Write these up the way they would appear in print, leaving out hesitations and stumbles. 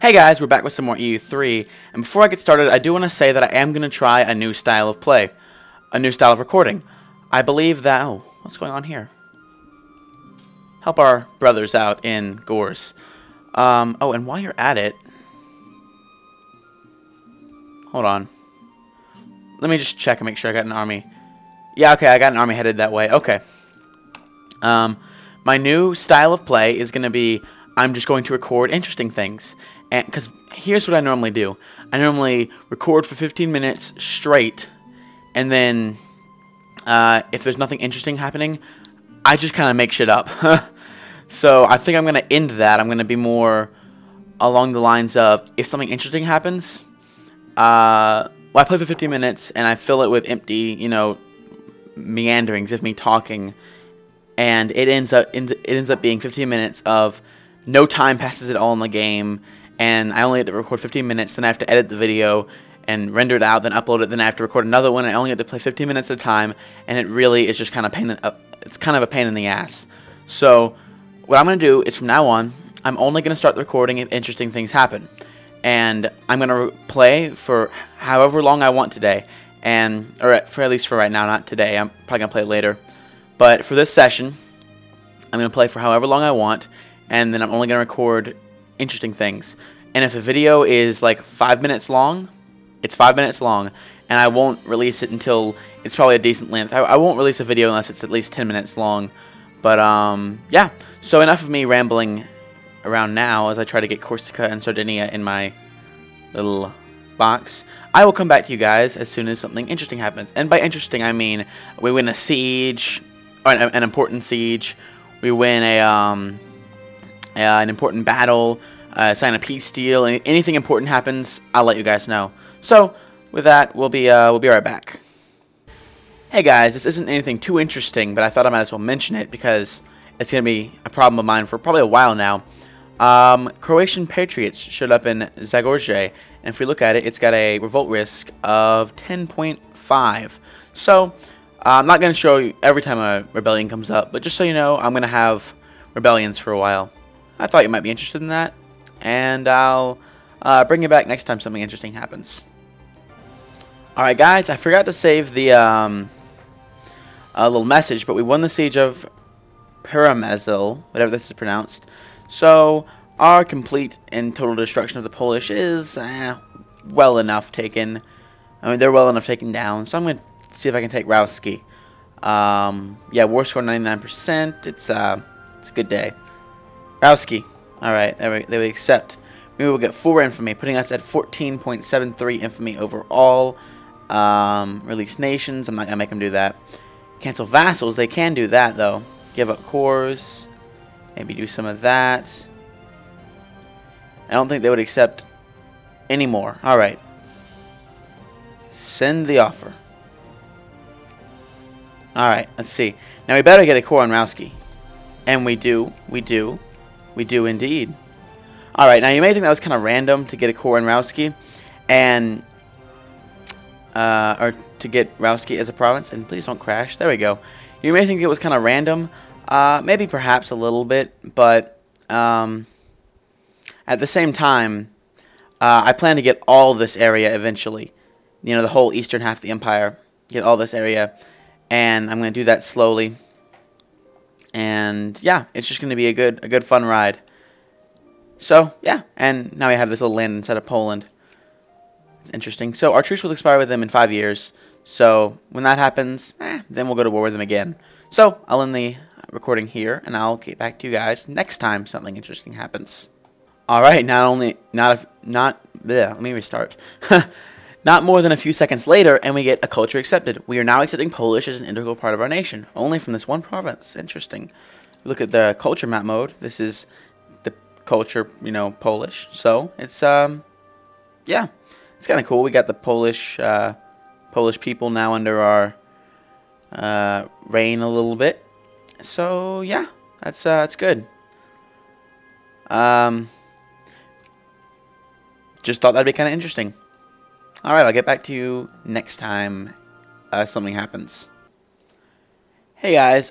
Hey guys, we're back with some more EU3, and before I get started, I do want to say that I am going to try a new style of play, a new style of recording. I believe that... Oh, what's going on here? Help our brothers out in Gores. Oh, and while you're at it... Hold on. Let me just check and make sure I got an army. Yeah, okay, I got an army headed that way. Okay. My new style of play is going to be... I'm just going to record interesting things. And because here's what I normally do. I normally record for 15 minutes straight, and then if there's nothing interesting happening, I just kind of make shit up. So I think I'm going to end that. I'm going to be more along the lines of, if something interesting happens, well, I play for 15 minutes, and I fill it with empty, meanderings of me talking, and it ends up being 15 minutes of no time passes at all in the game, and I only get to record 15 minutes, then I have to edit the video and render it out, then upload it, then I have to record another one. I only get to play 15 minutes at a time, and it really is just kind of it's kind of a pain in the ass. So what I'm going to do is, from now on, I'm only going to start the recording if interesting things happen, and I'm going to play for however long I want today, or for at least for right now, not today. I'm probably going to play later, but for this session, I'm going to play for however long I want, and then I'm only going to record interesting things. And if a video is like 5 minutes long, it's 5 minutes long, and I won't release it until it's probably a decent length. I won't release a video unless it's at least 10 minutes long. But yeah, so enough of me rambling around now as I try to get Corsica and Sardinia in my little box. I will come back to you guys as soon as something interesting happens. And by interesting, I mean we win a siege, or an important siege. We win an important battle, sign a peace deal. Anything important happens, I'll let you guys know. So with that, we'll be right back. Hey guys, this isn't anything too interesting, but I thought I might as well mention it because it's gonna be a problem of mine for probably a while now. Croatian patriots showed up in Zagorje, and if we look at it, it's got a revolt risk of 10.5. So I'm not gonna show you every time a rebellion comes up, but just so you know, I'm gonna have rebellions for a while. I thought you might be interested in that, and I'll bring you back next time something interesting happens. Alright guys, I forgot to save the little message, but we won the siege of Pyramazil, whatever this is pronounced. So our complete and total destruction of the Polish is well enough taken. I mean, they're well enough taken down, so I'm going to see if I can take Rauski. Yeah, war score 99%, it's a good day. Rauski. Alright, they will accept. We will get 4 infamy, putting us at 14.73 infamy overall. Release nations. I'm not going to make them do that. Cancel vassals. They can do that, though. Give up cores. Maybe do some of that. I don't think they would accept any more. Alright. Send the offer. Alright, let's see. Now we better get a core on Rauski. And we do. We do. We do indeed. Alright, now you may think that was kind of random to get a core in Rauski, and or to get Rauski as a province, and please don't crash. There we go. You may think it was kind of random, maybe perhaps a little bit, but at the same time, I plan to get all this area eventually. The whole eastern half of the empire, get all this area, and I'm going to do that slowly. And yeah, it's just going to be a good fun ride. So yeah, and now we have this little land inside of Poland. It's interesting. So our truce will expire with them in 5 years. So when that happens, then we'll go to war with them again. So I'll end the recording here, and I'll get back to you guys next time something interesting happens. All right, let me restart. Not more than a few seconds later, and we get a culture accepted. We are now accepting Polish as an integral part of our nation, only from this one province. Interesting. Look at the culture map mode. This is the culture, Polish. So it's yeah, it's kind of cool. We got the Polish people now under our reign a little bit. So yeah, that's good. Just thought that'd be kind of interesting. Alright, I'll get back to you next time something happens. Hey guys,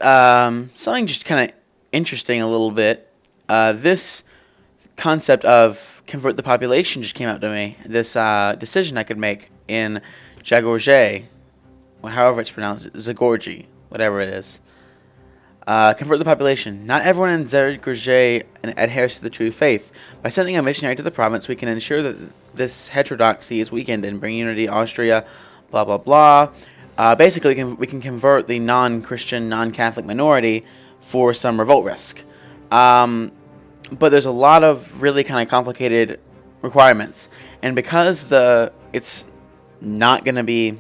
something just kind of interesting a little bit. This concept of convert the population just came out to me. This decision I could make in Zagorje, or however it's pronounced, Zagorje, whatever it is. Convert the population. Not everyone in Zagorje adheres to the true faith. By sending a missionary to the province, we can ensure that this heterodoxy is weakened and bring unity. Austria, blah blah blah. Basically, we can convert the non-Christian, non-Catholic minority for some revolt risk. But there's a lot of really kind of complicated requirements, and because it's not going to be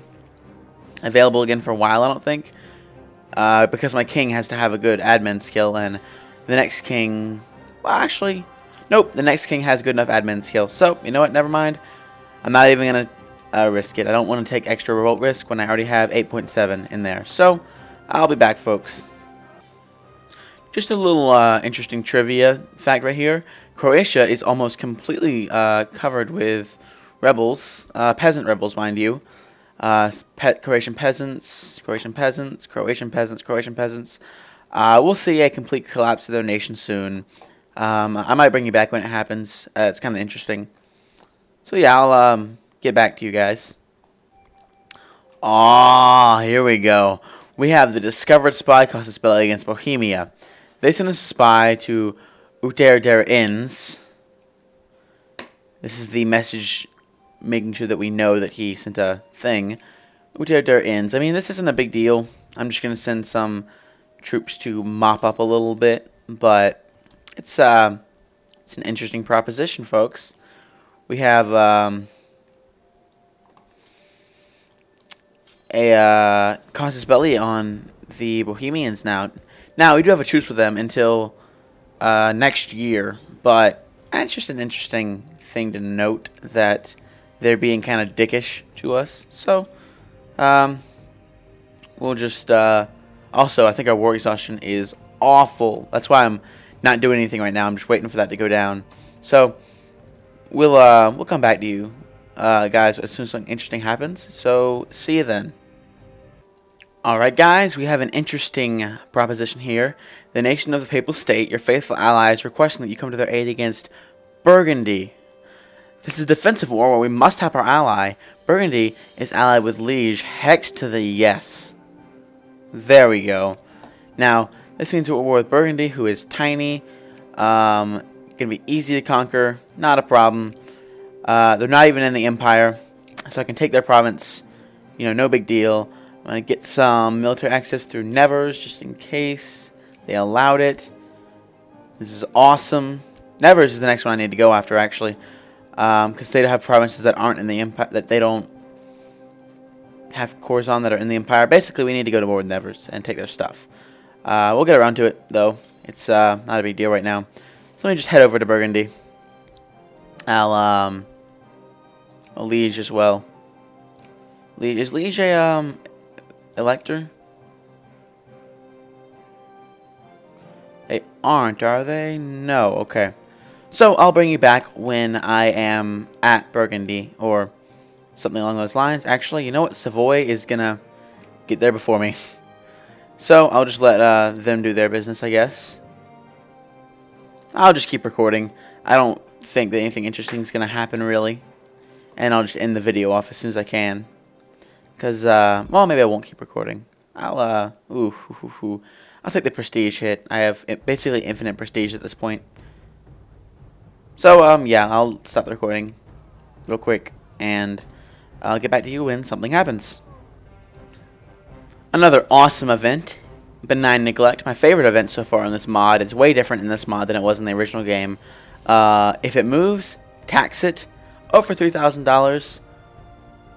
available again for a while, I don't think, because my king has to have a good admin skill, and the next king, well, actually, nope, the next king has good enough admin skill. So you know what? Never mind. I'm not even going to risk it. I don't want to take extra revolt risk when I already have 8.7 in there. So I'll be back, folks. Just a little interesting trivia fact right here. Croatia is almost completely covered with rebels, peasant rebels, mind you. Croatian peasants. We'll see a complete collapse of their nation soon. I might bring you back when it happens. It's kind of interesting. So yeah, I'll get back to you guys. Ah, here we go. We have the discovered spy casus belli against Bohemia. They sent a spy to Uter der Inns. This is the message making sure that we know that he sent a thing. Uter der Inns. I mean, this isn't a big deal. I'm just going to send some troops to mop up a little bit. But it's an interesting proposition, folks. We have a casus belli on the Bohemians now. Now, we do have a truce with them until next year, but it's just an interesting thing to note that they're being kind of dickish to us. So, we'll just, also, I think our war exhaustion is awful. That's why I'm not doing anything right now. I'm just waiting for that to go down. So, we'll come back to you, guys, as soon as something interesting happens. So, see you then. Alright guys, we have an interesting proposition here. The nation of the Papal State, your faithful allies, requesting that you come to their aid against Burgundy. This is a defensive war where we must help our ally. Burgundy is allied with Liege. Hex to the yes. There we go. Now, this means we're at war with Burgundy, who is tiny. Gonna be easy to conquer. Not a problem. They're not even in the Empire. So I can take their province. You know, no big deal. I'm going to get some military access through Nevers, just in case they allowed it. This is awesome. Nevers is the next one I need to go after, actually. Because they have provinces that aren't in the Empire, that they don't have cores on that are in the Empire. Basically, we need to go to war with Nevers and take their stuff. We'll get around to it, though. It's not a big deal right now. So let me just head over to Burgundy. I'll Liege as well. Is Liege a, elector? They aren't, are they? No, okay. So, I'll bring you back when I am at Burgundy, or something along those lines. Actually, you know what? Savoy is gonna get there before me. So, I'll just let them do their business, I guess. I'll just keep recording. I don't think that anything interesting is gonna happen, really. And I'll just end the video off as soon as I can. Because, well, maybe I won't keep recording. I'll take the prestige hit. I have basically infinite prestige at this point. So, yeah, I'll stop the recording real quick, and I'll get back to you when something happens. Another awesome event, Benign Neglect. My favorite event so far in this mod. It's way different in this mod than it was in the original game. If it moves, tax it. Oh, for $3,000.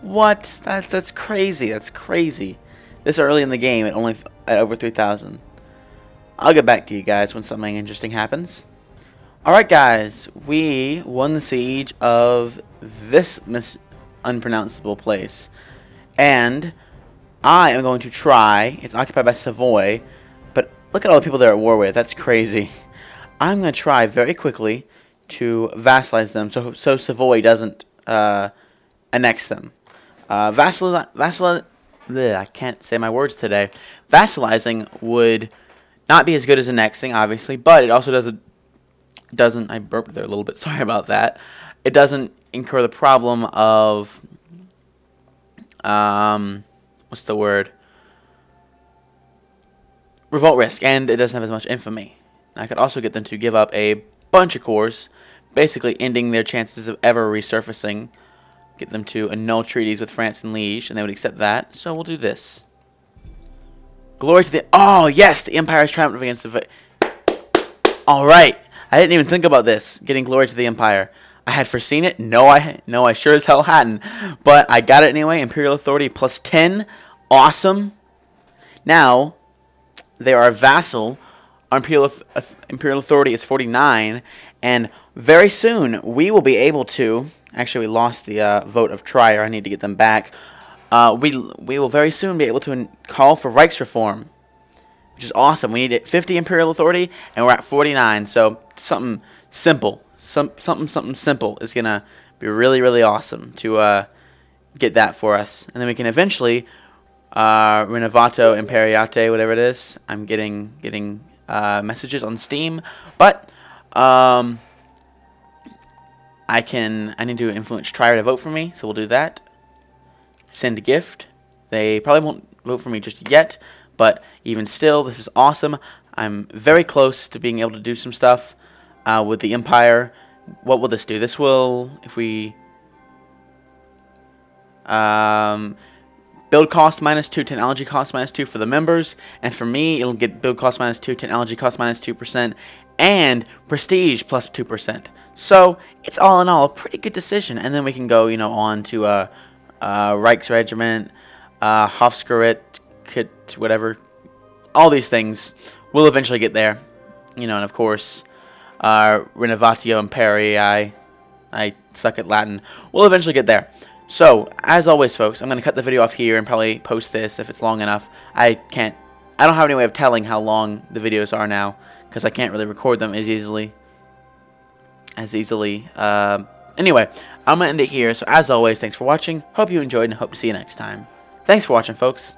What? That's crazy. That's crazy. This early in the game, at over 3,000. I'll get back to you guys when something interesting happens. Alright guys, we won the siege of this unpronounceable place. And I am going to try, it's occupied by Savoy, but look at all the people they're at war with, that's crazy. I'm going to try very quickly to vassalize them so Savoy doesn't annex them. I can't say my words today. Vassalizing would not be as good as annexing, obviously, but it also does doesn't, I burped there a little bit, sorry about that. It doesn't incur the problem of, what's the word? Revolt risk, and it doesn't have as much infamy. I could also get them to give up a bunch of cores, basically ending their chances of ever resurfacing. Get them to annul treaties with France and Liege, and they would accept that. So we'll do this. Glory to the... Oh, yes! The Empire has triumphed against the... Alright! I didn't even think about this, getting glory to the Empire. I had foreseen it. No, I sure as hell hadn't. But I got it anyway. Imperial Authority plus 10. Awesome. Now, they are a vassal. Our Imperial Authority is 49. And very soon, we will be able to... Actually, we lost the vote of Trier. I need to get them back. We will very soon be able to call for Reichsreform, which is awesome. We need 50 Imperial Authority, and we're at 49. So something simple, something simple is gonna be really, really awesome to get that for us, and then we can eventually Renovato Imperiate, whatever it is. I'm getting messages on Steam, but I need to influence Trier to vote for me, so we'll do that. Send a gift. They probably won't vote for me just yet, but even still, this is awesome. I'm very close to being able to do some stuff with the Empire. What will this do? This will, if we build cost -2, technology cost -2 for the members, and for me, it'll get build cost -2, technology cost -2%, and prestige plus 2%. So it's all in all a pretty good decision, and then we can go, on to Reichsregiment, Hofschurit, whatever. All these things will eventually get there, and of course, Renovatio Imperii. I suck at Latin. We'll eventually get there. So as always, folks, I'm gonna cut the video off here and probably post this if it's long enough. I don't have any way of telling how long the videos are now because I can't really record them as easily. Anyway, I'm going to end it here. So as always, thanks for watching. Hope you enjoyed and hope to see you next time. Thanks for watching, folks.